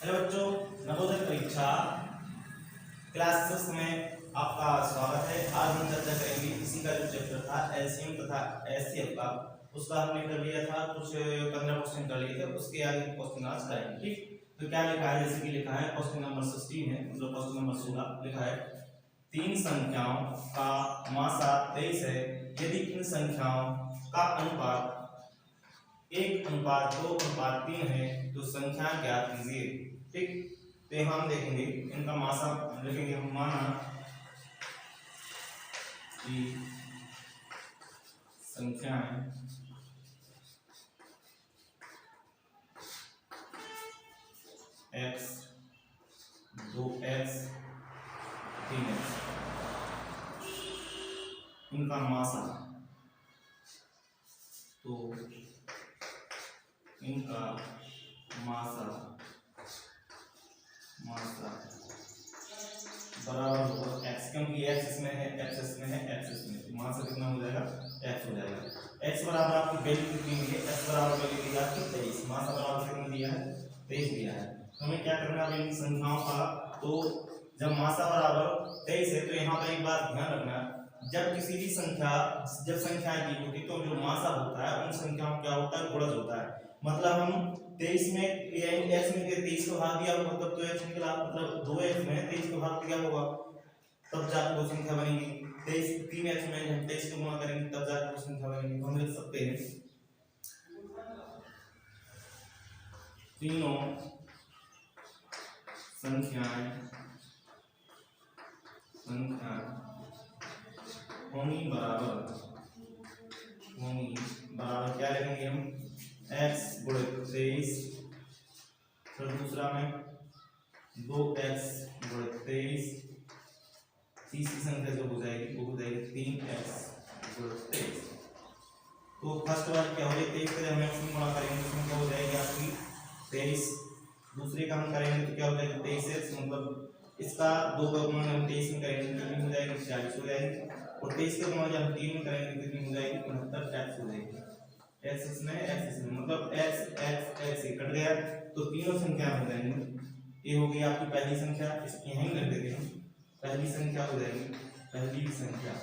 Hello बच्चों, नवोदय परीक्षा class 6 में आपका स्वागत है। आज हम चर्चा करेंगे इसी का जो चैप्टर था एलसीएम तथा एचसीएफ का, उसका हमने कर लिया था, कुछ 15 क्वेश्चन कर लिए थे, उसके आगे क्वेश्चन आज करेंगे। ठीक, तो क्या लिखा है, जैसे कि लिखा है क्वेश्चन नंबर 16 है, मतलब क्वेश्चन नंबर 16 लिखा है तीन संख्याओं का मासा 23 है, यदि इन संख्याओं का अनुपात 1:2:3 है तो संख्या ज्ञात कीजिए। ठीक, तो हम देखेंगे इनका मासा लिखेंगे। हम माना कि संख्याएं x 2x 3x, इनका मासा, तो इनका मासा बराबर होगा x, क्योंकि x इसमें है, x इसमें है, x इसमें है, मासा कितना हो जाएगा, x हो जाएगा। x बराबर आपकी वैल्यू कितनी दी है, x बराबर वैल्यू दी है आपकी 23, मासा बराबर कितना दिया है, 23 दिया है। तो हमें क्या करना है इन संख्याओं का, तो जब मासा बराबर 23 है तो यहाँ पर एक बात ध्यान रखना, जब किसी भी संख्या, जब संख्याएं दी होती तो जो मासा होता है उन संख्याओं क्या होता है, गुणज होता है। मतलब हम 23 में x में 23 को भाग दिया होगा तब तो x निकला, मतलब 2x में 23 को भाग दिया होगा तब जाकर वो संख्या बनेगी। 3x में हम 23 को गुणा करेंगे तब जाकर वो संख्या बनेगी। हम लिख सकते हैं तीनों संख्याएं होंगी बराबर क्या लिखेंगे हम, x गुणित 23, फिर दूसरा में 2x गुणित 23, तीसरी संख्या जो हो जाएगी वो हो जाएगी 3x गुणित 23। तो फर्स्ट वाला क्या हो जाएगा, 23 से हम x में गुणा करेंगे तो क्या हो जाएगी आपकी 23, दूसरे का हम करेंगे तो क्या हो जाएगा 23x, मतलब इसका 2 का गुणा हम 23 में करेंगे तो कितनी हो जाएगी, 40 हो जाएगी, और 23 का गुणा जब हम 3 में करेंगे तो कितनी हो जाएगी, 69x हो जाएगी। x इसमें मतलब x से कट गया तो तीनों संख्या हो जाएंगी। ये हो गई आपकी पहली संख्या, इसकी यहीं लिख देंगे हम, पहली संख्या हो जाएगी, पहली संख्या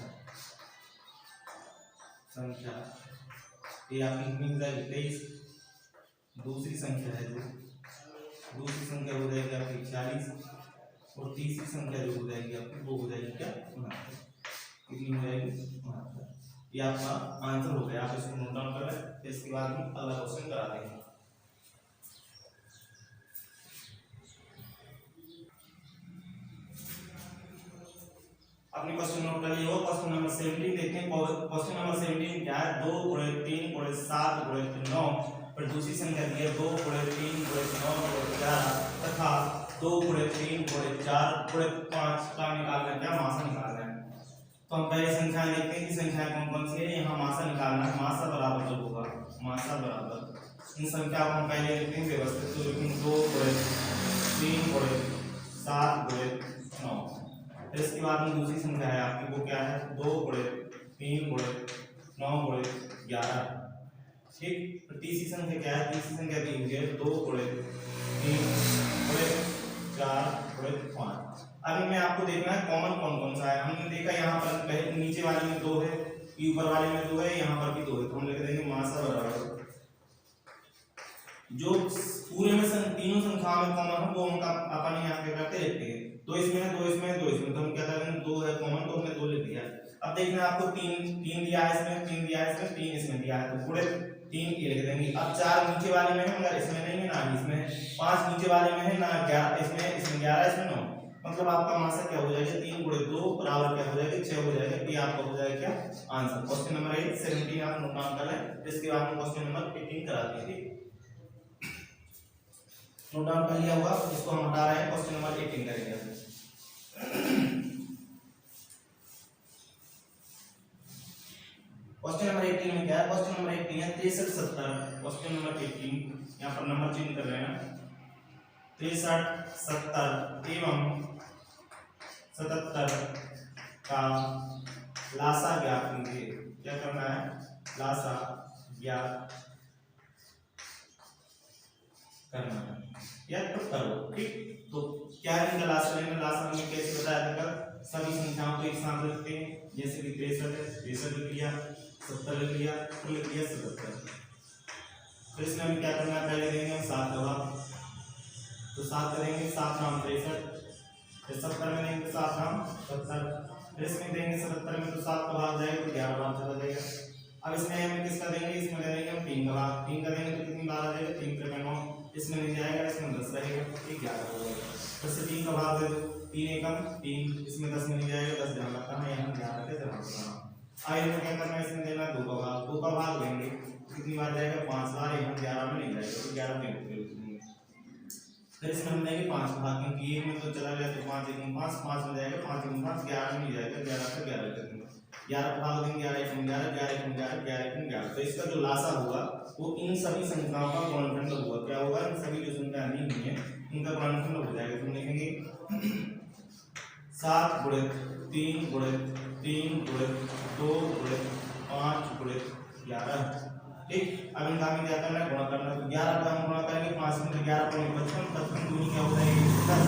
ये आपकी कितनी हो जाएगी 23। दूसरी संख्या है जो, दूसरी संख्या हो जाएगी आपकी 40, और तीसरी संख्या जो हो जाएगी आपकी वो हो जाएगी क्या, 69। कितनी हो जाएगी, 69। ये आपका आंसर हो गया, आप इसको नोट डाउन कर लें, फिर इसके बाद हम अगला क्वेश्चन कराते हैं। अपने क्वेश्चन नोट कर लिए हो, क्वेश्चन नंबर 17 देखते हैं। क्वेश्चन नंबर 17 क्या है, 2 × 3 × 7 × 9, फिर दूसरी संख्या दी है 2 × 3 × 9 × 11 तथा 2 × 3 × 4 × 5 का निकालना है, क्या मासा निकालना है। तो हम पहले संख्या देखते हैं कि संख्या कौन कौन सी है, यहाँ मासा निकालना है। मासा बराबर जो होगा, मासा बराबर इन संख्या को हम पहले लिखते हैं व्यवस्थित, तो लिखेंगे 2 × 3 × 7 × 9, फिर इसके बाद में दूसरी संख्या है आपकी वो क्या है, 2 × 3 × 9 × 11। ठीक, तो तीसरी संख्या क्या है, तीसरी संख्या दी हुई है 2 × 3 × 4 × 5। अभी मैं आपको देखना है कॉमन कौन कौन सा है। हमने देखा यहाँ पर पहले नीचे वाले में 2 है, ऊपर वाले में 2 है, यहाँ पर भी 2 है, तो हम लिख देंगे मासा बराबर जो पूरे में तीनों संख्याओं में कॉमन है वो हम अपन यहाँ पे करते रहते हैं। 2 इसमें है, 2 इसमें है, 2 इसमें, तो हम क्या करेंगे 2 है कॉमन, तो हमने 2 लिख दिया। अब देखना आपको 3 दिया है इसमें, 3 दिया है इसमें, 3 इसमें दिया है, तो पूरे 3 ये लिख देंगे। अब 4 नीचे वाले में है मगर इसमें नहीं है, ना इसमें, 5 नीचे वाले में है, ना 11 इसमें 11 इसमें 9, मतलब आपका मासा क्या हो जाएगा, 3 × 2 बराबर क्या हो जाएगा, 6 हो जाएगा। ये आपका हो जाएगा क्या आंसर। क्वेश्चन नंबर 17 आप नोट डाउन कर लें, इसके बाद हम क्वेश्चन नंबर 18 कराते हैं। नोट डाउन कर लिया होगा, इसको हम हटा रहे हैं, क्वेश्चन नंबर 18 करेंगे। क्वेश्चन नंबर 18 में क्या है, क्वेश्चन नंबर 18 है 63 70। क्वेश्चन नंबर 18 यहाँ पर नंबर चेंज कर रहे हैं, 63 70 एवं 77 का लासा ज्ञात कीजिए। क्या करना है, लासा ज्ञात करना है। या 73 हो। ठीक, तो क्या है इनका लास्ट लेना, लास्ट हमने कैसे बताया था, सभी संख्याओं को एक साथ रखते हैं, जैसे कि 63 है, 63 लिख लिया, 70 लिख लिया, फिर लिख लिया 77। तो इसमें हमें क्या करना है, पहले देंगे हम 7 का भाग, तो 7 करेंगे 7 नाम 63, फिर 70 में देंगे 7 नाम 70, फिर इसमें देंगे 77 में तो 7 का भाग जाएगा तो 11 बार चला जाएगा। अब इसमें हम किसका देंगे, इसमें ले लेंगे हम 3 का भाग, 3 का देंगे तो कितनी बार आ जाएगा, 3 का 9, इसमें नहीं जाएगा, इसमें 10 रहेगा, ये 11 हो जाएगा। फिर से 3 का भाग दे दो, 3 एकम 3, इसमें 10 में नहीं जाएगा, 10 जहाँ लगता है यहाँ 11 के जहाँ लगता है। आगे क्या करना है, इसमें देना 2 का भाग, 2 का भाग लेंगे कितनी बार जाएगा, 5 बार, यहाँ 11 में नहीं जाएगा तो 11 में लिखेंगे। फिर इसमें हम देंगे 5 का भाग, क्योंकि 1 में तो चला गया तो 5 1 5, 5 में जाएगा, 5 1 5, 11 में नहीं जाएगा, 11 का 11 लिखेंगे, 11 का भाग देंगे 11 1 11, 11 1 11, 11 1 11। तो इसका जो लासा होगा वो इन सभी संख्याओं का गुणनखंड होगा, क्या होगा, इन सभी जो संख्या दी हुई है इनका गुणनखंड हो जाएगा। तो हम लिखेंगे 7 गुणित 3 गुणित 3 गुणित 2 गुणित 5 गुणित 11। ठीक, अब इनका हमें क्या करना है, गुणा करना है। तो 11 का हम गुणा करेंगे 5 में, 11 को 55, 55 दूनी क्या हो जाएगी 110,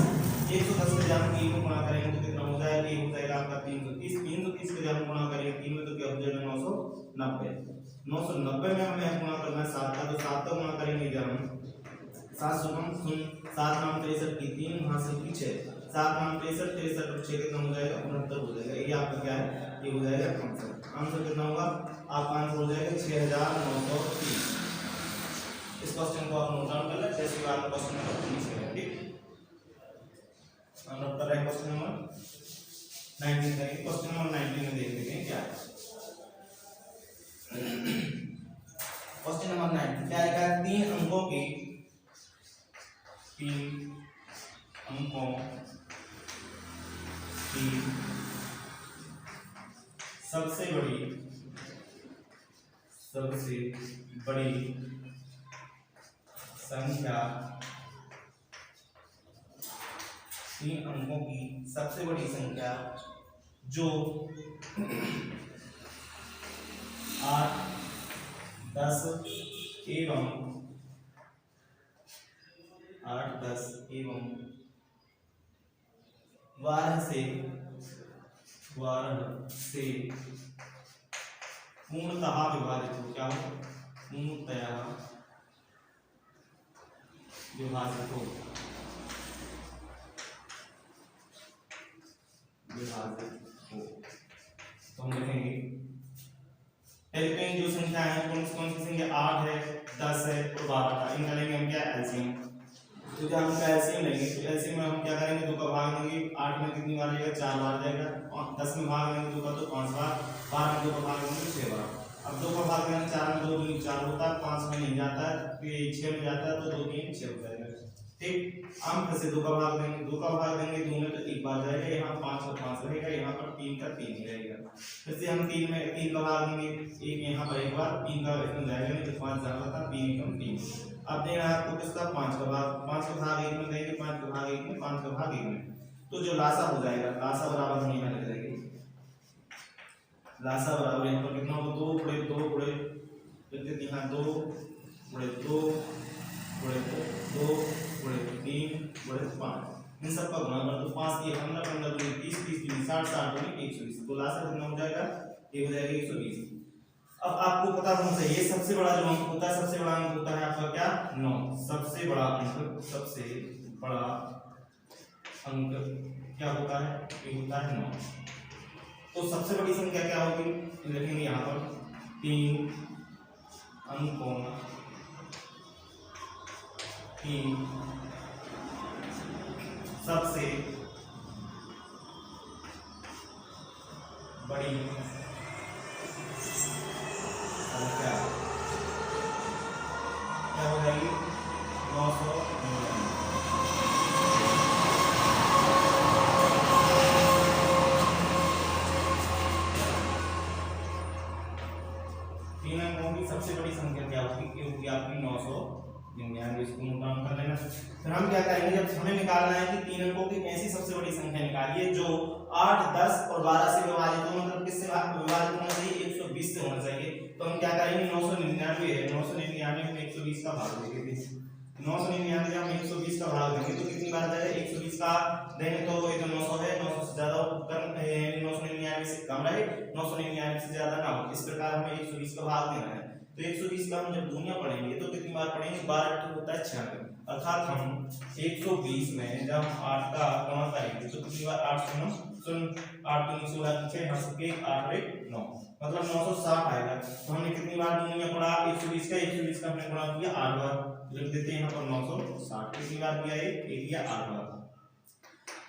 110 में जब हम 3 को गुणा करेंगे तो कितना हो जाएगा, ये हो जाएगा आपका 330, 330 को जब हम गुणा करेंगे 3 में तो क्या हो जाएगा 990, 990 में हमें गुणा करना है 7 का, तो 7 का गुणा करेंगे जब हम 7 सुन 7 नाम 63 की 3 वहां से की 6, 7 नाम 63 63 और 6 कितना हो जाएगा 69 हो जाएगा। ये आपका क्या है, ये हो जाएगा आंसर। आंसर कितना होगा, आपका आंसर हो जाएगा 6930। इस क्वेश्चन को आप नोट डाउन कर लें, जैसे बात क्वेश्चन नंबर 19 है। ठीक, हम नोट कर रहे हैं क्वेश्चन नंबर 19 करेंगे। क्वेश्चन नंबर 19 में देख लेते हैं क्या है। क्वेश्चन नंबर 9 क्या लिखा है, 3 अंकों की सबसे बड़ी संख्या, 3 अंकों की सबसे बड़ी संख्या जो 8 10 एवं 12 से पूर्णतः विभाजित हो, क्या हो, पूर्णतः विभाजित हो, तो हम लिखेंगे जो संख्या है कौन सी संख्या, 8 है 10 है और 12 का, इनका लेंगे हम क्या, एलसीएम। तो जब हम एलसीएम लेंगे तो एलसीएम में हम क्या करेंगे, 2 का भाग देंगे, 8 में कितनी बार जाएगा, 4 बार जाएगा, 10 में भाग देंगे 2 का तो 5 बार, 12 में 2 का भाग देंगे 6 बार। अब 2 का भाग देंगे 4 में 2 दूनी 4 होता है, 5 में नहीं जाता है तो ये 6 में जाता है, तो 2 3 6 हो जाएगा। ठीक, हम फिर से 2 का भाग देंगे, 2 का भाग देंगे 2 में तो 1 बार जाएगा, यहाँ 5 और 5 रहेगा, यहाँ पर 3 का 3 ही रहेगा। फिर से हम 3 में 3 का भाग देंगे, 1 यहाँ पर 1 बार, 3 का इसमें जाएगा नहीं तो 5 ज्यादा था, 3 कम 3। अब देना है आपको किसका, 5 का भाग, 5 का भाग 1 में देंगे, 5 का भाग 1 में, 5 का भाग 1 में, तो जो लासा हो जाएगा, लासा बराबर हम यहाँ लिख देंगे, लासा बराबर यहाँ पर कितना होगा, 2 गुणे 2 गुणे कितने, यहाँ 2 गुणे 2 गुणे 2 गुणे 3 गुणे 5, इन सब का गुणा कर दो, 5 की 15 15 दूनी 30 30 दूनी 60 60 दूनी 120, तो लासा कितना हो जाएगा, ये हो जाएगा 120। अब आपको पता होना चाहिए सबसे बड़ा जो अंक होता है, सबसे बड़ा अंक होता है आपका क्या, 9। सबसे बड़ा अंक क्या होता है, ये होता है 9। तो सबसे बड़ी संख्या क्या होगी, लिखेंगे यहाँ पर 3 अंकों की सबसे बड़ी संख्या क्या हो जाएगी, 999। तीन अंकों की सबसे बड़ी संख्या क्या होगी, ये होगी आपकी 999। इसको नोट डाउन कर लेना। फिर हम क्या करेंगे, जब हमें निकालना है कि 3 अंकों की ऐसी सबसे बड़ी संख्या निकालिए जो 8 10 और 12 से विभाजित हो, मतलब किससे विभाजित होना चाहिए, 120 से होना चाहिए। तो हम क्या करेंगे, 999 है, 999 में 120 का भाग देंगे, 999 जब हम 120 का भाग देंगे तो कितनी बार जाएगा, 120 का देंगे तो ये तो 900 है, 900 से ज्यादा कम 999 से कम रहे, 999 से ज्यादा ना हो, इस प्रकार हमें 120 का भाग देना है। तो 120 का हम जब दूनिया पढ़ेंगे तो कितनी बार पढ़ेंगे, 12 होता है 96, अर्थात हम 120 में जब हम 8 का गुणा करेंगे तो कितनी बार 8 सुन सुन 8 तो 16 पीछे यहाँ से 8 और 1 9 मतलब 960 आएगा। तो हमने कितनी बार दूनिया पढ़ा 120 का हमने गुणा किया 8 बार, लिख देते हैं यहाँ पर 960, कितनी बार किया एक या 8 बार।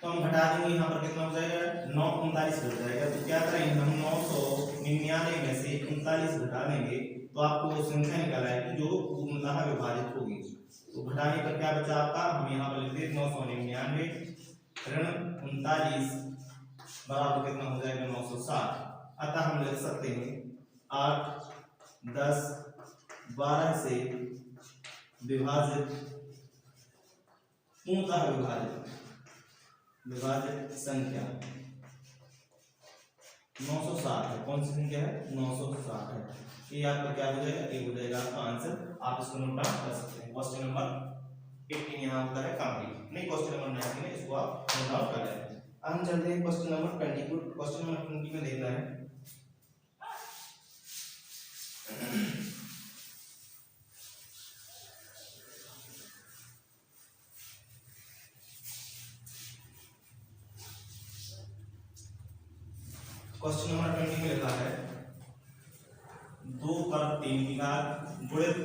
तो हम घटा देंगे यहाँ पर कितना हो जाएगा 939 बच जाएगा। तो क्या करेंगे हम 999 में से 39 घटा देंगे तो आपको वो संख्या निकल आएगी जो पूर्णतः विभाजित होगी। तो घटाने पर क्या बचा आपका, हम यहाँ पर लिख देते 999 ऋण 39 बराबर कितना हो जाएगा 960। अतः हम लिख सकते हैं 8 10 12 से विभाजित पूर्णतः विभाजित संख्या 960 है। कौन सी संख्या है 960 है। ये आपका क्या हो जाएगा, ये हो जाएगा आपका आंसर। आप इसको नोट डाउन कर सकते हैं। क्वेश्चन नंबर 18 यहाँ होता है कंप्लीट, नहीं क्वेश्चन नंबर 19 है, इसको आप नोट डाउन कर लें। अब हम चलते हैं क्वेश्चन नंबर 20। क्वेश्चन नंबर 20 में देखना है क्वेश्चन नंबर 20 में लिखा है 2 पर 3 की घात गुणित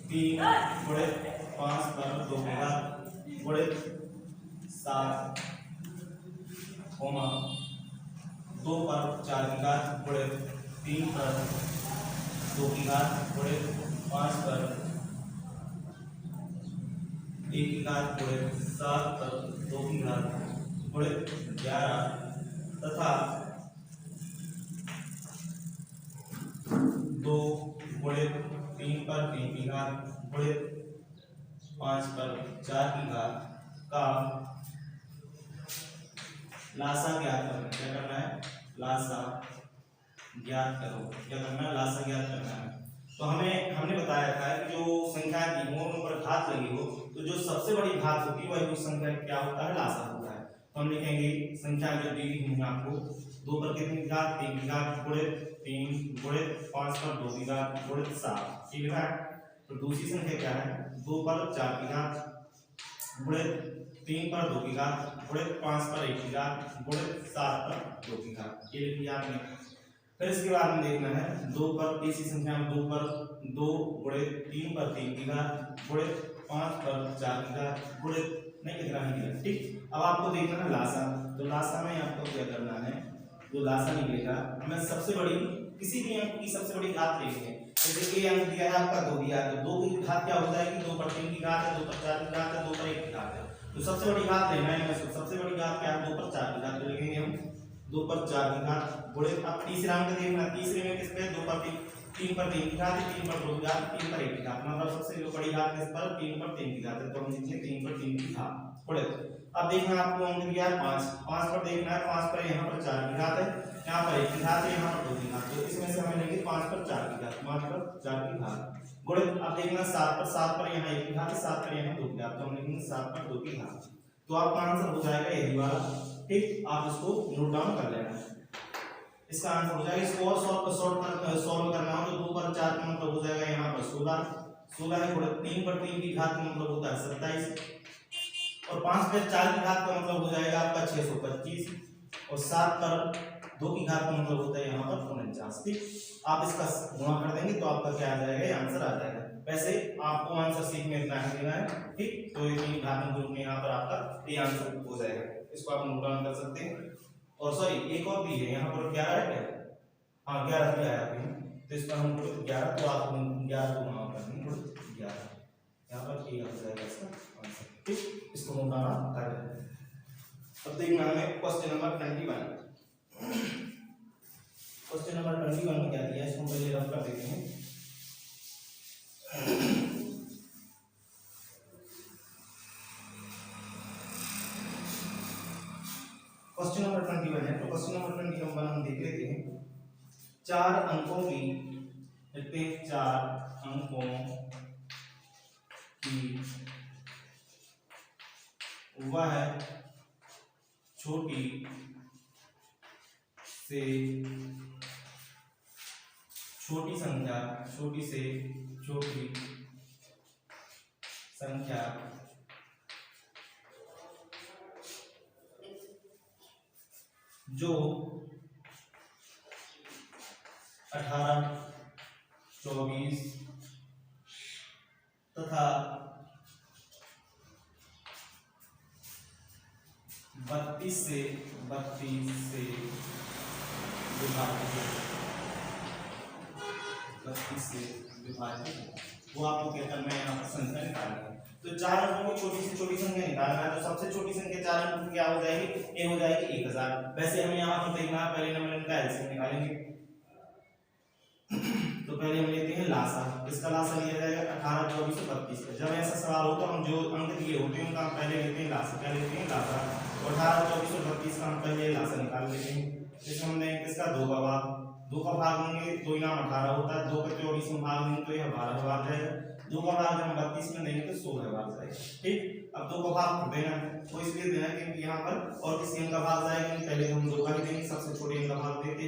3 गुणित 5 पर 2 की घात गुणित 7 2 पर 4 की घात गुणित 3 पर 2 की घात गुणित 5 पर 1 की घात गुणित 7 पर 2 की घात गुणित 11 तथा 2 गुणित 3 पर 3 की घात गुणित 5 पर 4 की घात का लासा ज्ञात करना। क्या करना है, लासा ज्ञात करो। क्या करना है, लासा ज्ञात करना है। तो हमने बताया था कि जो संख्या दी हो उन पर घात लगी हो तो जो सबसे बड़ी घात होती है वही उस संख्या क्या होता है, लासा होता है। तो हम लिखेंगे संख्या जो दी हुई है आपको 2 पर कितनी की घात 3 की घात गुणित 3 गुणित 5 पर 2 की घात गुणित 7, ठीक है। तो दूसरी संख्या क्या है 2 पर 4 की घात गुणित 3 पर 2 की घात गुणित 5 पर 1 की घात गुणित 7 पर 2 की घात, ये लिख लिया आपने। फिर इसके बाद में देखना है 2 पर तीसरी संख्या में 2 पर 2 गुणित 3 पर 3 की घात गुणित 5 पर 4 की घात गुणित नहीं इतना ही दिया, ठीक। अब आपको देखना है लासा। तो लासा में आपको क्या करना है, जो लासा निकलेगा हमें सबसे बड़ी किसी भी अंक की सबसे बड़ी घात लेनी है। जैसे ए अंक दिया है आपका 2 दिया है तो 2 की घात क्या हो जाएगी 2 पर 3 की घात है, 2 पर 4 की घात है, 2 पर 1 की घात है। तो सबसे बड़ी घात लेना है, सबसे बड़ी घात क्या है 2 पर 4 की घात। तो लिखेंगे हम 2 पर 4 की घात गुणित अब तीसरा अंक देखना, तीसरे में किस पे 2 पर 3 पर 3 की घात, 3 पर 2 की घात, 3 पर 1 की घात, मतलब सबसे जो बड़ी घात किस पर 3 पर 3 की घात है। तो हम लिखेंगे 3 पर 3 की घात गुणित अब देखना आपको अंक दिया है 5 पर देखना है 5 पर यहाँ पर 4 की घात है, यहाँ पर 1 की घात है, यहाँ पर 2 की घात। तो इसमें से हमें लेंगे 5 पर 4 की घात, 5 पर 4 की घात गुणित अब देखना 7 पर यहाँ 1 की घात है, 7 पर यहाँ 2 की घात। तो हम लिखेंगे 7 पर 2 की घात। तो आपका आंसर हो जाएगा यही वाला, ठीक। आप इसको नोट डाउन कर लेना, इसका आंसर हो जाएगा। इसको और सॉल्व करना हो तो 2 पर 4 का मतलब हो जाएगा यहाँ पर 16 है गुणित 3 पर 3 की घात का मतलब होता है 27 और 5 पर 4 की घात का मतलब हो जाएगा आपका 625 और 7 पर 2 की घात का मतलब होता है यहाँ पर 49, ठीक। आप इसका गुणा कर देंगे तो आपका क्या आ जाएगा, ये आंसर आ जाएगा। वैसे आपको आंसर सीख में इतना ही देना है, ठीक। तो ये घात ग्रुप में यहाँ पर आपका ये आंसर हो जाएगा, इसको आप नोट डाउन कर सकते हैं। और सॉरी एक और भी है यहाँ पर 11 है क्या, हाँ 11 भी आया है, तो इसका हम 11 तो आप 11 को गुणा कर देंगे 11, यहाँ पर ये आ जाएगा इसका आंसर, ठीक। इसको नोट डाउन कर लें। अब देखना हमें क्वेश्चन नंबर 21। क्वेश्चन नंबर 21 में क्या दिया है, इसको पहले रफ कर देते हैं। क्वेश्चन नंबर 21 है, तो क्वेश्चन नंबर 21 हम देख लेते हैं। 4 अंकों की 4 अंकों कि वह छोटी से छोटी संख्या, छोटी से छोटी संख्या जो 18, 24 तथा 32 से विभाजित वो आपको क्या करना है, यहाँ पर संख्या निकालनी है। तो 4 अंकों की छोटी से छोटी संख्या निकालना है। तो सबसे छोटी संख्या 4 अंकों की क्या हो जाएगी, ये हो जाएगी 1000। वैसे हमें यहाँ पर देखना है, पहले नंबर इनका एलसीएम निकालेंगे। तो पहले हम लेते हैं लासा। इसका लासा लिया जाएगा 18, 24 और 32 का। जब ऐसा सवाल होता है, हम जो अंक दिए होते हैं उनका हम पहले लेते हैं लासा। क्या लेते हैं, लासा। 18, 24 और 32 का हम पहले लासा निकाल लेते हैं। इसमें हम देंगे किसका, 2 का भाग। 2 का भाग देंगे, 2 इनाम 18 होता है। 2 का 24 में भाग देंगे तो यह 12 बार जाएगा। 2 का भाग हम 32 में देंगे तो 16 बार जाएगा। ठीक, अब 2 का भाग देना है, वो इसलिए देना है क्योंकि यहाँ पर और किसी अंक का भाग जाएगा नहीं। पहले हम 2 का ही देंगे, सबसे छोटे अंक का भाग देते।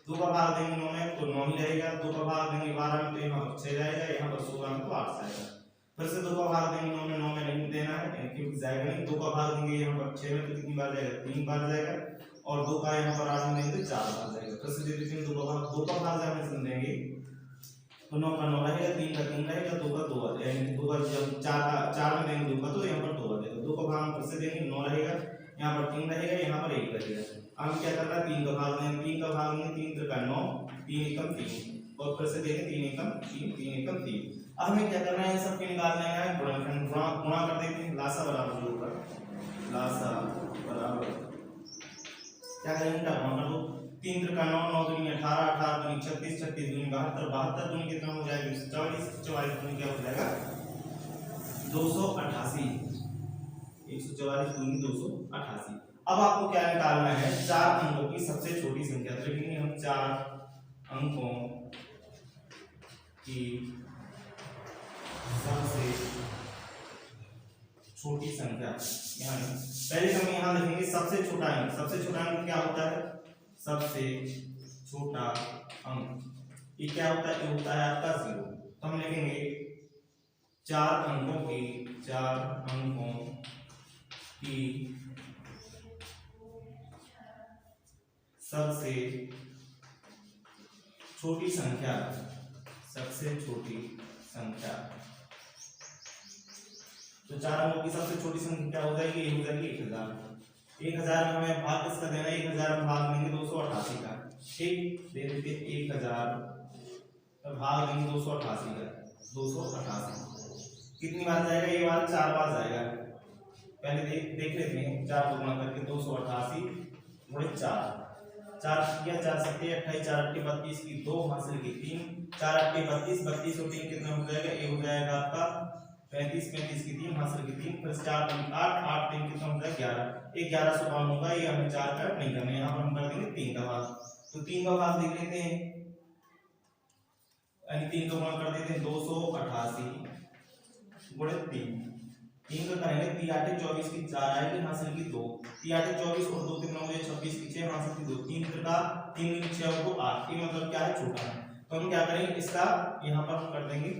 2 का भाग देंगे 9 में तो 9 ही रहेगा। 2 का भाग देंगे 12 में तो यहाँ पर 6 जाएगा, यहाँ पर 16 में तो 8 जाएगा। फिर से 2 का भाग देंगे 9 में नहीं देना है क्योंकि जाएगा नहीं। 2 का भाग देंगे यहाँ पर 6 में तो कितनी बार जाएगा, 3 बार जाएगा। और 2 का यहाँ पर 8 में देंगे तो 4 बार जाएगा। फिर से दे देते हैं 2 का भाग जाने से देंगे तो 9 का 9 रहेगा, 3 का 3 रहेगा, 2 का 2 आ जाएगा। यानी 2 का जब 4 में देंगे 2 का तो यहाँ पर 2 आ जाएगा। 2 का भाग फिर से देंगे 9 रहेगा, यहाँ पर 3 रहेगा, यहाँ पर 1 रहेगा। हम क्या करना है, 3 का भाग देंगे। 3 का भाग देंगे 3 त्रिका 9, 3 एकम 3 और फिर से देंगे 3 एकम 3, 3 एकम 3। अब हमें क्या करना है, इन सब के निकालना है गुणनखंड। गुणा कर देते हैं। लासा बराबर जो होगा, लासा बराबर क्या करेंगे, गुणा कर दो। 3 त्रिका 9, 9 दूनी 18, 18 दूनी 36, 36 दूनी 72, 72 दूनी कितना हो जाएगा, 44, 44 दूनी क्या हो जाएगा, 288। 144 दूनी 288। अब आपको क्या निकालना है, 4 अंकों की सबसे छोटी संख्या। तो लिखेंगे हम 4 अंकों की सबसे छोटी संख्या। पहले हम यहाँ लिखेंगे सबसे छोटा अंक। सबसे छोटा अंक क्या होता है, सबसे छोटा अंक ये क्या होता है, ये होता है आपका 0। तो हम लिखेंगे 4 अंकों की सबसे छोटी संख्या, सबसे छोटी संख्या। तो 4 अंकों की सबसे छोटी संख्या क्या हो जाएगी, ये हो जाएगी 1000। 1000 में हमें भाग किसका देना है, 1000 में भाग देंगे 288 का। ठीक, दे देते 1000 में भाग देंगे 288 का। 288 कितनी बार जाएगा, ये बार 4 बार जाएगा। पहले देख लेते हैं, 4 को गुणा करके 288 गुणे 4, 4 किया 4 सत्ते 28, 4 अट्ठे 32 की 2 हासिल की 3, 4 अट्ठे 32, 32 और 3 कितना हो जाएगा, ये हो जाएगा आपका 35, 35 की 3 हासिल की 3, फिर 4 3 8, 8 3 कितना हो जाएगा 11। 1152 होगा, ये हमें 4 का नहीं करना, यहाँ पर हम कर देंगे 3 का भाग। तो 3 का भाग देख लेते हैं, यानी 3 का गुणा कर देते हैं 288 गुणे 3। 3 का करेंगे 3 8 24 की 4 आएगी, हासिल की 2, 3 8 24 और 2 कितना हो जाए 26 की 6 हासिल की 2, 3 का 3 6 को 8। ये मतलब क्या है, छोटा है। तो हम क्या करेंगे, इसका यहाँ पर हम कर देंगे,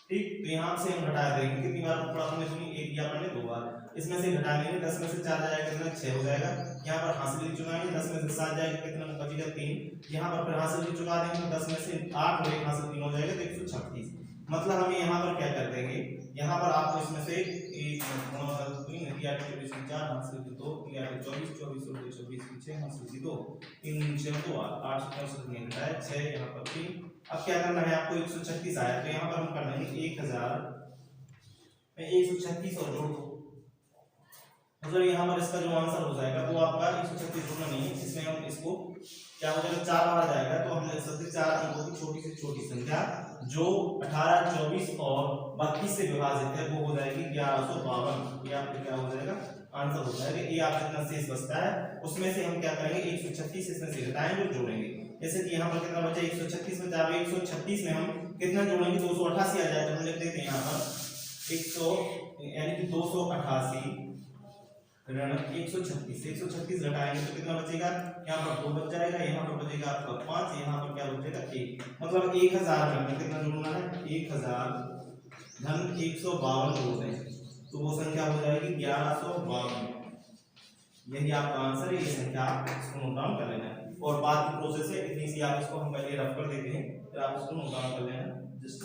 ठीक। तो यहाँ से हम घटा देंगे, कितनी बार थोड़ा हमने सुनी, 1 या अपन ने 2 बार। इसमें से घटा देंगे, 10 में से 4 जाएगा कितना, 6 हो जाएगा। यहाँ पर हासिल की चुनाएंगे, 10 में से 7 जाएगा कितना बचेगा 3। यहाँ पर फिर हासिल की चुका देंगे, 10 में से 8 और 1 हासिल 3 हो जाएगा तो 136। मतलब हम यहाँ पर क्या कर देंगे, यहाँ पर आपको इसमें से 1 24 की 4 हासिल की 2, 24 24 और 24 की 6 हासिल की 2, 3 6 तो 8 64 मिलता है 6, यहाँ पर 3। अब क्या करना है आपको, 136 आया तो यहाँ पर हम कर देंगे 1000 में 136 और जोड़ दो। मतलब यहाँ पर इसका जो आंसर हो जाएगा वो आपका 136 जोड़ना नहीं है, इसमें हम इसको क्या हो जाएगा 4 बार जाएगा। तो हम लिख सकते हैं 4 अंकों की छोटी से छोटी संख्या जो 18, 24 और 32 से विभाजित है, वो हो जाएगी 1152। ये आपका क्या हो जाएगा, आंसर हो जाएगा। ये आपका जितना शेष बचता है उसमें से हम क्या करेंगे, 136 इसमें से घटाएंगे और जोड़ेंगे। जैसे कि यहाँ पर कितना बचा 136 बचा। अब 136 में हम कितना जोड़ेंगे 288 आ जाए तो हम लिख देते हैं यहाँ पर 100 यानी कि 288 ऋण 136 घटाएंगे तो कितना बचेगा, यहाँ पर 2 बच जाएगा, यहाँ पर बचेगा आपका 5, यहाँ पर क्या बचेगा 1। मतलब 1000 में कितना जोड़ना है 1000 धन 152 जोड़ दें तो वो संख्या हो जाएगी 1152। यही आपका आंसर है, ये संख्या आप इसको नोट डाउन कर लेना है। और बाद की प्रोसेस है इतनी सी, आप इसको हम पहले रफ कर देते हैं फिर आप इसको नोट डाउन कर लेना जस्ट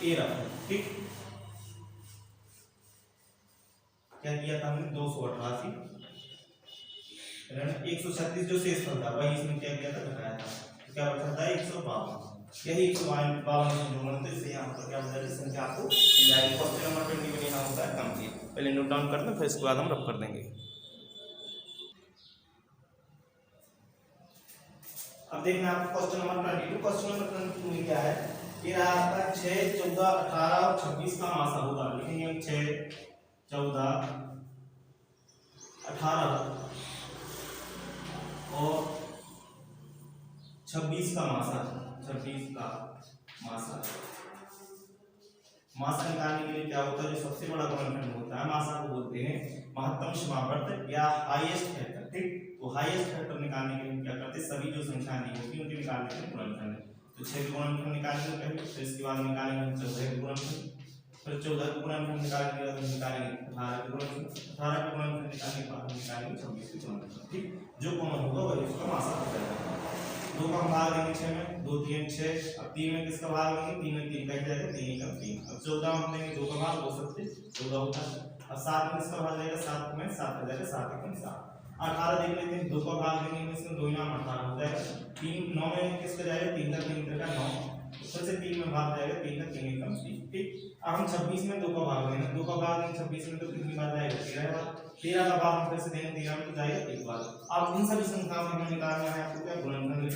ए रफ। ठीक, क्या किया था हमने 288 ऋण 136 जो शेषफल था वही इसमें क्या किया था घटाया था तो क्या बचा था 152। यही 152 से जोड़ना तो इससे यहाँ पर क्या हो जाएगी संख्या आपको मिल जाएगी। क्वेश्चन नंबर 20 में यहाँ होता है कंप्लीट। पहले नोट डाउन करते हैं फिर इसके बाद हम रफ कर देंगे। अब देखना आपको क्वेश्चन नंबर 22। क्वेश्चन नंबर 22 में क्या है, ये रहा आपका 6, 14, 18 और 26 का मासा होगा। लिखेंगे हम 6, 14, 18 और 26 का मासा। 26 का मासा मासा निकालने के लिए क्या होता है, जो सबसे बड़ा गुणनखंड होता है मासा को बोलते हैं महत्तम समावर्त या हाईएस्ट फैक्टर। ठीक, तो हाईएस्ट फैक्टर निकालने के लिए क्या करते हैं, सभी जो संख्याएं दी होती है उनके निकालने के लिए गुणनखंड। तो 6 के गुणनखंड निकालेंगे पहले, फिर इसके बाद निकालेंगे 14 के गुणनखंड, फिर 14 के गुणनखंड निकालने के बाद निकालेंगे 18 के गुणनखंड, 18 के गुणनखंड निकालने के बाद निकालेंगे 26 के गुणनखंड। ठीक, जो कॉमन होगा वही उसका मासा हो जाएगा। 2 का हम भाग देंगे 6 में, 2 3 6। अब 3 में किसका भाग लेंगे, 3 में 3 कट जाएगा, 3 का 3। अब 14 में हम देंगे 2 का भाग, 2 सबसे 14 होता है। अब 7 में किसका भाग जाएगा, 7 में 7 आ जाएगा, 7 1 7। 18 देख लेते हैं, 2 का भाग देंगे इसमें 2 नाम 18 हो जाएगा। 3 9 में किसका जाएगा, 3 का 3 का 9, फिर से 3 में भाग जाएगा, 3 का 3 कम 3। ठीक, अब हम 26 में 2 का भाग देंगे, 2 का भाग देंगे 26 में तो कितनी बार जाएगा, 13 बार। 13 का भाग हम फिर से देंगे 13 में तो जाएगा 1 बार। अब इन सभी संख्याओं में हमें निकालना है आपको क्या गुणनखंड लिख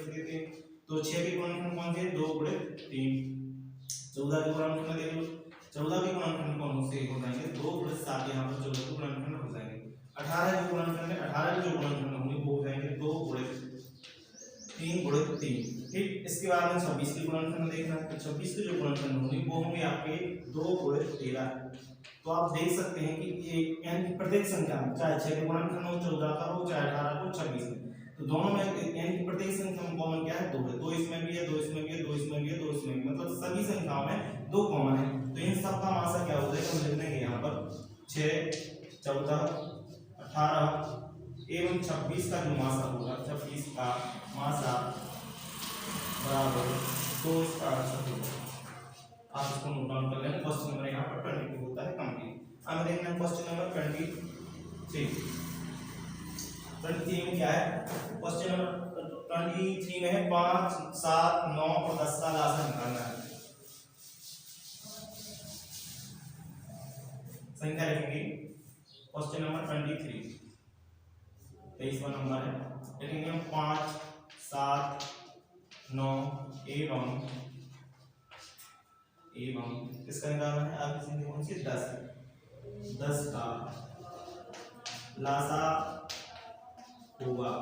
देते हैं। तो 6 के गुणनखंड कौन से, 2 गुणे 3। 14 के गुणनखंड देख लो, 14 के गुणनखंड कौन से हो जाएंगे, 2 गुणे 7। यहाँ पर 14 के गुणनखंड हो जाएंगे। 18 के गुणनखंड में 18 के जो गुणनखंड होंगे वो हो जाएंगे 2 गुणे 3 गुणे 3। ठीक, इसके बाद में 26 के गुणनखंड देखना है, तो 26 के जो गुणनखंड होंगे वो होंगे आपके 2 गुणे 13। तो आप देख सकते हैं कि एक यानी प्रत्येक संख्या में चाहे 6 के गुणनखंड हो 14 का हो, चाहे 18 को 26 में, तो दोनों में यानी प्रत्येक संख्या में कॉमन क्या है, 2 है। 2 इसमें भी है, 2 इसमें भी है, 2 इसमें भी है, 2 इसमें भी, मतलब सभी संख्याओं में 2 कॉमन है। तो इन सब का मासा क्या हो जाएगा, हम लिख देंगे यहाँ पर 6, 14, 18 एवं 26 का जो मासा होगा, 26 का मासा बराबर 2 इसका आंसर होगा। आप इसको नोट डाउन कर लेना। क्वेश्चन नंबर यहाँ पर 22 होता है कंप्लीट। अब देखना है क्वेश्चन नंबर 23। 23 में क्या है, क्वेश्चन नंबर 23 में है 5, 7, 9 और 10 का लासा निकालना है। संख्या लिखेंगे क्वेश्चन नंबर 23, 23वां नंबर है। लिखेंगे हम 5, 7, 9 एवं किसका निकालना है, आप संख्या कौन सी 10 का लासा होगा।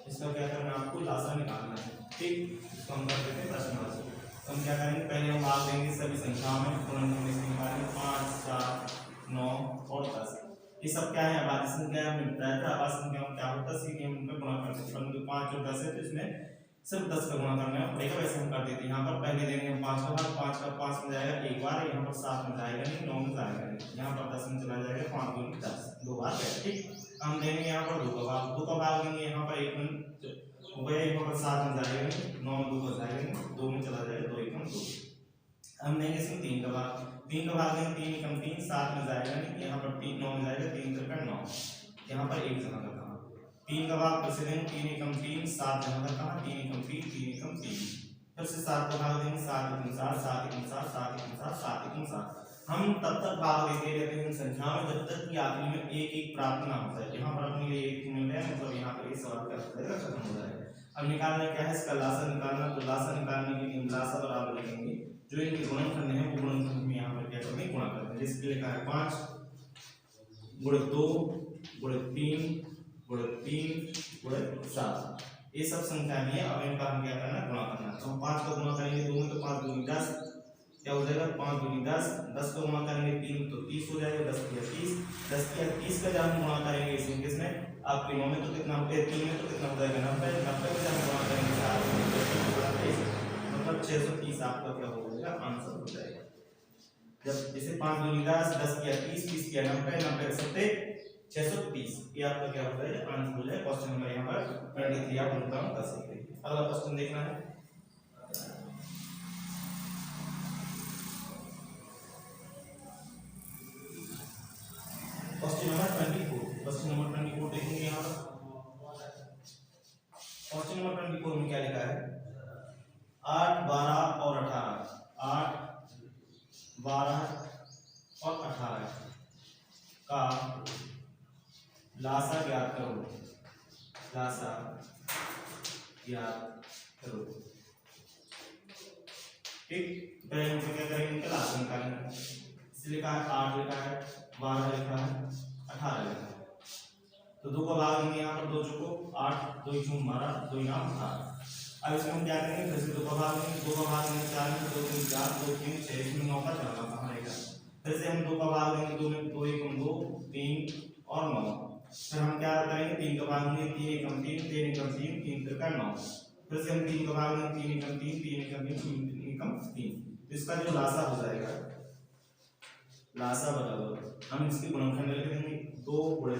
इसका क्या करना है, आपको लासा निकालना है। ठीक, इसको हम कर देते हैं प्रश्न राशि। तो हम क्या करेंगे, पहले हम भाग देंगे सभी संख्याओं में, गुणनखंड इसमें निकालेंगे 5, 7, 9 और 10। ये सब क्या है, आबादी संख्या में बताया था। आबादी संख्या में क्या होता है, सीधे हम उनका गुणा करते हैं, परंतु 5 और 10 है तो इसमें सिर्फ 10 का गुणा करना पड़ेगा। वैसे हम कर देते हैं। यहाँ पर पहले देंगे हम 5 का भाग, 5 का 5 में जाएगा 1 बार, यहाँ पर 7 में जाएगा नहीं, 9 में जाएगा नहीं, यहाँ पर 10 में चला जाएगा, 5 दूनी 10 2 बार गया। ठीक, हम देंगे यहाँ पर 2 का भाग, 2 का भाग देंगे यहाँ पर 1 में हो गया, यहाँ पर 7 में जाएगा नहीं, 9 में 2 का जाएगा, 2 में चला जाएगा, 2 1 2। हम देंगे इसमें 3 का भाग, 3 का भाग देंगे 3 1 3, 7 में जाएगा नहीं, यहाँ पर 3 9 में जाएगा, 3 3 9, यहाँ पर 1 जमा करता हूँ। 3 का भाग फिर से देंगे 3 1 3, 7 जमा करता हूँ, 3 1 3, 3 1 3, फिर से 7 का भाग देंगे 7 1 7, 7 1 7, 7 1 7, 7 1 7। हम तब तक भाग देते रहते हैं संख्या में जब तक कि आखिरी में 1 1 प्राप्त ना हो जाए। यहाँ पर अपने लिए 1 मिल रहा है, मतलब यहाँ पर ये सवाल का उत्तर खत्म हो जाएगा। अब निकालना क्या है, इसका लासा निकालना। तो लासा निकालने के लिए हम लासा बराबर लिखेंगे जो इनके गुणनखंड है वो गुणनखंड में यहाँ पर क्या करते हैं, गुणा करते हैं। जैसे लिखा है 5 गुणे 2 गुणे 3 गुणे 3 गुणे 7, ये सब संख्या में है। अब इनका हम क्या करना है, गुणा करना है। तो हम 5 का गुणा करेंगे 2 में तो 5 दूनी 10, क्या हो जाएगा 5 दूनी 10, 10 का गुणा करेंगे 3 तो 30 हो जाएगा, 10 किया 30, 10 किया 30 का जब हम गुणा करेंगे इसमें किसमें आपके 9 में तो कितना हो गया, 3 में तो कितना हो जाएगा 90, 90 का जब हम गुणा करेंगे 4 में मतलब 630 आपका क्या हो जाएगा, आंसर हो जाएगा। जब जैसे 5 दूनी 10, 10 किया 30, 30 किया 90, 90 के सत्ते 630, ये आपका क्या हो जाएगा, आंसर हो जाएगा। क्वेश्चन नंबर यहाँ पर 23 आप नोट डाउन कर सकते हैं। अगला क्वेश्चन देखना है, क्वेश्चन नंबर 24। क्वेश्चन नंबर 24 देखेंगे यहाँ पर। क्वेश्चन नंबर 24 में क्या लिखा है, 8 12 और 18, 8 12 और 18 का लासा ज्ञात करो, लासा ज्ञात करो। ठीक, तो पहले हम क्या करेंगे, इनका लासा निकालेंगे। इसलिए लिखा है 8 लिखा है, 12 लिखा है, 18 लिखा है, तो 2 का भाग लेंगे यहाँ पर, 2 चुको 8, 2 चुको 12, 2 नाम 18। अब इसमें हम क्या करेंगे, फिर से 2 का भाग लेंगे, 2 का भाग लेंगे 4 में, 2 3 4, 2 3 6, इसमें 9 का चला कहाँ रहेगा। फिर से हम 2 का भाग लेंगे, 2 में 2 1 2 3 और 9। फिर हम क्या करेंगे, 3 का भाग लेंगे, 3 1 3, 3 1 3, 3 3 का 9। फिर से हम 3 का भाग लेंगे, 3 1 3, 3 1 3, 3 1 3। तो इसका जो लासा हो जाएगा, लासा बराबर हम इसके गुणनखंड लिख देंगे, 2 गुणे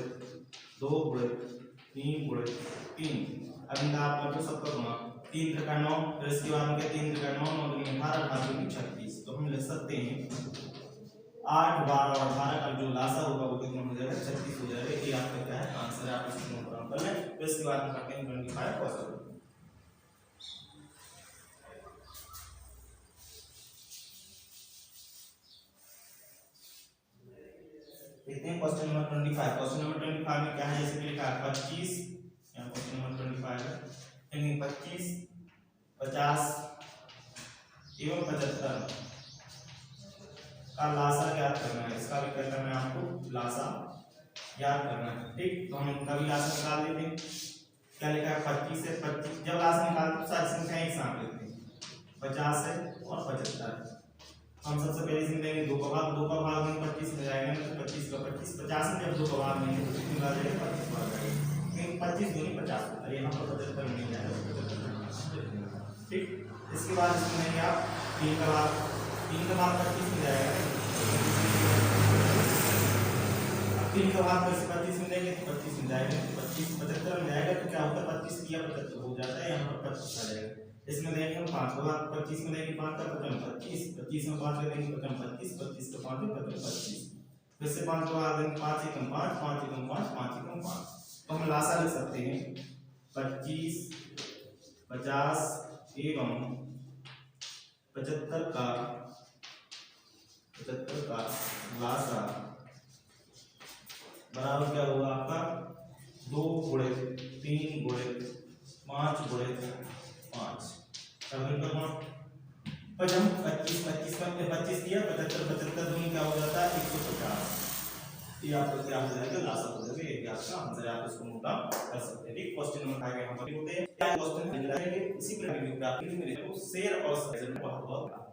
2 गुणे 3 गुणे 3। अब इनका आप कर दो सबका गुणा, 3 3 का 9, फिर इसके बाद में क्या 3 3 का 9, 9 दूनी 18, 18 दूनी 36। तो हम लिख सकते हैं 8 12 और 18 का जो लासा होगा वो कितना हो जाएगा, 36 हो जाएगा। ये आपका क्या है, आंसर है। आप इसको नोट डाउन कर लें। फिर इसके बाद हम करते हैं 25 क्वेश्चन। देखते हैं क्वेश्चन नंबर 25। क्वेश्चन नंबर 25 में क्या है, जैसे कि लिखा है 25, यहाँ क्वेश्चन नंबर 25 है, यानी 25 50 एवं 75 का लासा ज्ञात करना है। इसका भी क्या करना है, आपको लासा ज्ञात करना है। ठीक, तो हम इनका भी लासा निकाल लेते हैं। क्या लिखा है, 25 से 25, जब लासा निकालते तो सारी संख्याएं एक साथ लेते हैं, 50 है और 75। हम सबसे पहले इसमें लेंगे 2 का भाग में 25 में जाएगा, तो 25 का 25, 50 में जब 2 का भाग लेंगे तो कितना आ जाएगा, 25 भाग आएगा, क्योंकि 25 दूनी 50 होता है, यहाँ पर 75 नहीं जाएगा। ठीक, इसके बाद इसमें लेंगे आप 3 का भाग 25 में जाएगा, 3 का भाग फिर से 25 में लेंगे तो 25 में जाएगा, 25 75 में जाएगा, तो क्या होता है 25 किया 75 हो जाता है, यहाँ पर 25 आ जाएगा। इसमें देंगे हम 5 का भाग 25 में लेंगे, 5 का 25, 25 में 5 लेंगे 25, 25 का 5 है 25। फिर से 5 का भाग देंगे, 5 1 5, 5 1 5, 5 1 5। तो हम लासा लिख सकते हैं 25 50 एवं 75 का लासा बराबर क्या होगा आपका, 2 गुणे 3 गुणे 5 गुणे 5। पर हम 25 25 का 25 दिया, 75 75 दूनी क्या हो जाता है, 150। ये आपका क्या हो जाएगा, लासा हो जाएगा। ये आपका आंसर है, आप इसको नोट डाउन कर सकते हैं। क्वेश्चन नंबर 5 यहाँ पर होते हैं, क्या क्वेश्चन है, इसी प्रकार की वीडियो प्राप्ति के लिए मेरे को शेयर और सब्सक्राइब बहुत बहुत